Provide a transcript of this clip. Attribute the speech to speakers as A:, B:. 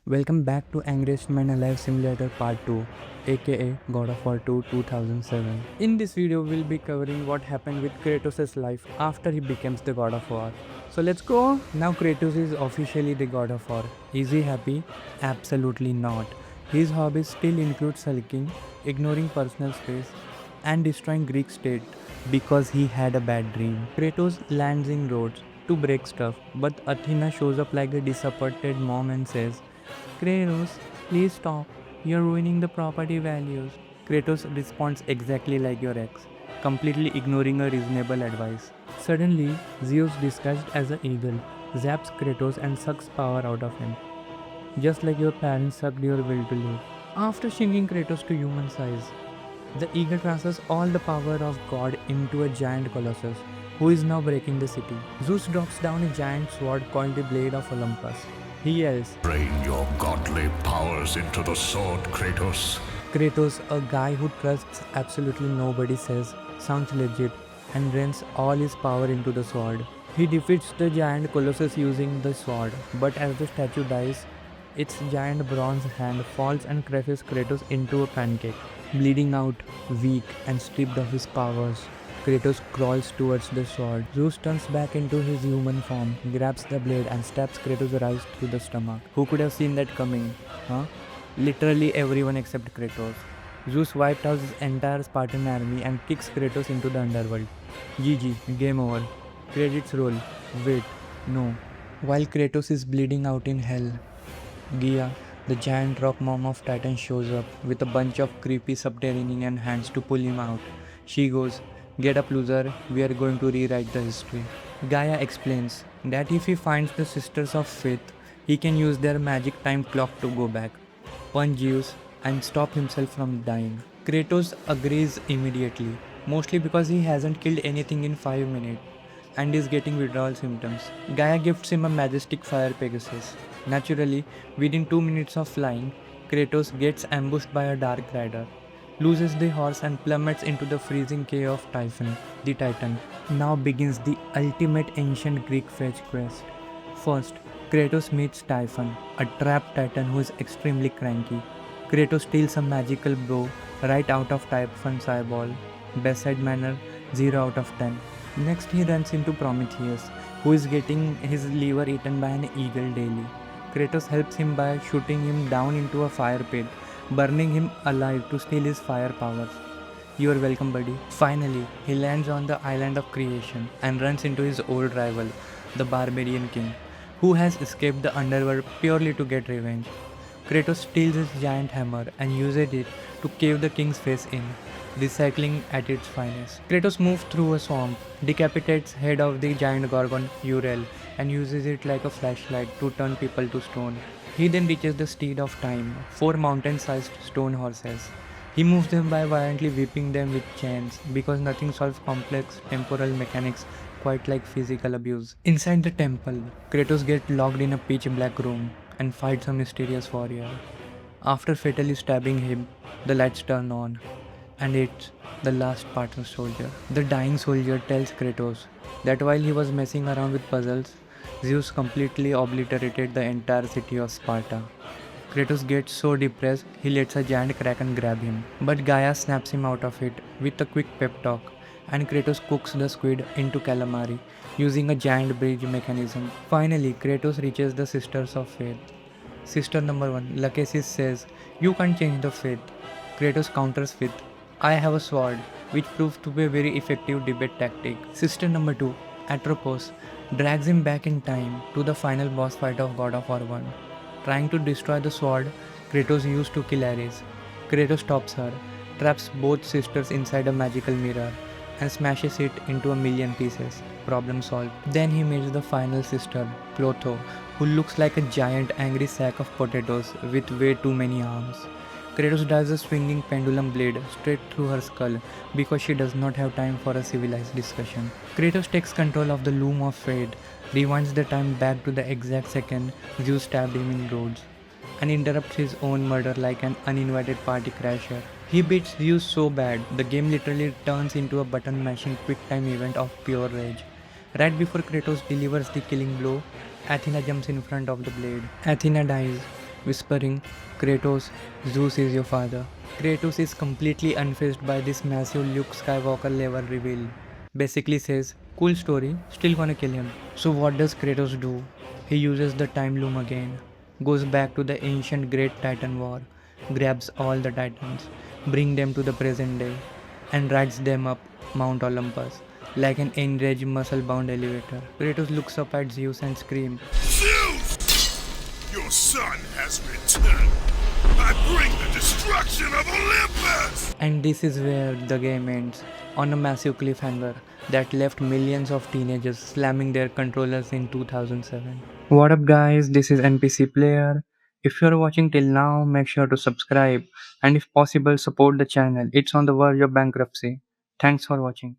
A: Welcome back to Angriest Man Alive Simulator Part 2, aka God of War 2 2007. In this video, we'll be covering what happened with Kratos' life after he becomes the God of War. So let's go! Now Kratos is officially the God of War. Is he happy? Absolutely not. His hobbies still include sulking, ignoring personal space, and destroying Greek state because he had a bad dream. Kratos lands in Rhodes to break stuff, but Athena shows up like a disappointed mom and says, Kratos, please stop. You're ruining the property values. Kratos responds exactly like your ex, completely ignoring a reasonable advice. Suddenly, Zeus, disguised as an eagle, zaps Kratos and sucks power out of him, just like your parents sucked your will to live. After shrinking Kratos to human size, the eagle transfers all the power of God into a giant Colossus, who is now breaking the city. Zeus drops down a giant sword called the Blade of Olympus. He yells,
B: Drain your godly powers into the sword, Kratos.
A: Kratos, a guy who trusts absolutely nobody, says, sounds legit, and drains all his power into the sword. He defeats the giant Colossus using the sword, but as the statue dies, its giant bronze hand falls and crushes Kratos into a pancake. Bleeding out, weak, and stripped of his powers, Kratos crawls towards the sword. Zeus turns back into his human form, grabs the blade, and stabs Kratos right through the stomach. Who could have seen that coming? Huh? Literally everyone except Kratos. Zeus wiped out his entire Spartan army and kicks Kratos into the underworld. GG, game over. Credits roll. Wait, no. While Kratos is bleeding out in hell, Gaia, the giant rock mom of Titan, shows up with a bunch of creepy subterranean hands to pull him out. She goes, Get up, loser, we are going to rewrite the history. Gaia explains that if he finds the Sisters of Faith, he can use their magic time clock to go back, punch Zeus, and stop himself from dying. Kratos agrees immediately, mostly because he hasn't killed anything in 5 minutes and is getting withdrawal symptoms. Gaia gifts him a majestic fire Pegasus. Naturally, within 2 minutes of flying, Kratos gets ambushed by a dark rider, loses the horse and plummets into the freezing cave of Typhon, the Titan. Now begins the ultimate ancient Greek fetch quest. First, Kratos meets Typhon, a trapped titan who is extremely cranky. Kratos steals a magical bow right out of Typhon's eyeball. Bedside manner 0 out of 10. Next, he runs into Prometheus, who is getting his liver eaten by an eagle daily. Kratos helps him by shooting him down into a fire pit, burning him alive to steal his fire powers. You are welcome, buddy. Finally, he lands on the island of creation and runs into his old rival, the Barbarian King, who has escaped the underworld purely to get revenge. Kratos steals his giant hammer and uses it to cave the king's face in, recycling at its finest. Kratos moves through a swamp, decapitates head of the giant gorgon Uriel, and uses it like a flashlight to turn people to stone. He then reaches the steed of time, 4 mountain-sized stone horses. He moves them by violently whipping them with chains, because nothing solves complex temporal mechanics quite like physical abuse. Inside the temple, Kratos gets locked in a pitch black room and fights a mysterious warrior. After fatally stabbing him, the lights turn on, and it's the last Spartan soldier. The dying soldier tells Kratos that while he was messing around with puzzles, Zeus completely obliterated the entire city of Sparta. Kratos gets so depressed, he lets a giant kraken grab him. But Gaia snaps him out of it with a quick pep talk, and Kratos cooks the squid into calamari using a giant bridge mechanism. Finally, Kratos reaches the Sisters of Faith. Sister number 1, Lachesis, says, You can't change the faith. Kratos counters with, I have a sword, which proves to be a very effective debate tactic. Sister number 2, Atropos, drags him back in time to the final boss fight of God of War 1. Trying to destroy the sword Kratos used to kill Ares. Kratos stops her, traps both sisters inside a magical mirror, and smashes it into a million pieces. Problem solved. Then he meets the final sister, Clotho, who looks like a giant angry sack of potatoes with way too many arms. Kratos drives a swinging pendulum blade straight through her skull because she does not have time for a civilized discussion. Kratos takes control of the Loom of Fate, rewinds the time back to the exact second Zeus stabbed him in Rhodes, and interrupts his own murder like an uninvited party crasher. He beats Zeus so bad, the game literally turns into a button-mashing quick-time event of pure rage. Right before Kratos delivers the killing blow, Athena jumps in front of the blade. Athena dies, whispering, Kratos, Zeus is your father. Kratos is completely unfazed by this massive Luke Skywalker level reveal. Basically says, cool story, still gonna kill him. So what does Kratos do? He uses the time loom again, goes back to the ancient Great Titan War, grabs all the titans, bring them to the present day, and rides them up Mount Olympus like an enraged muscle-bound elevator. Kratos looks up at Zeus and screams,
B: Zeus! Your son has returned. I bring the destruction of Olympus!
A: and this is where the game ends, on a massive cliffhanger that left millions of teenagers slamming their controllers in 2007. What up guys, this is NPCplayer. If you're watching till now, make sure to subscribe and if possible support the channel. It's on the verge of bankruptcy. Thanks for watching.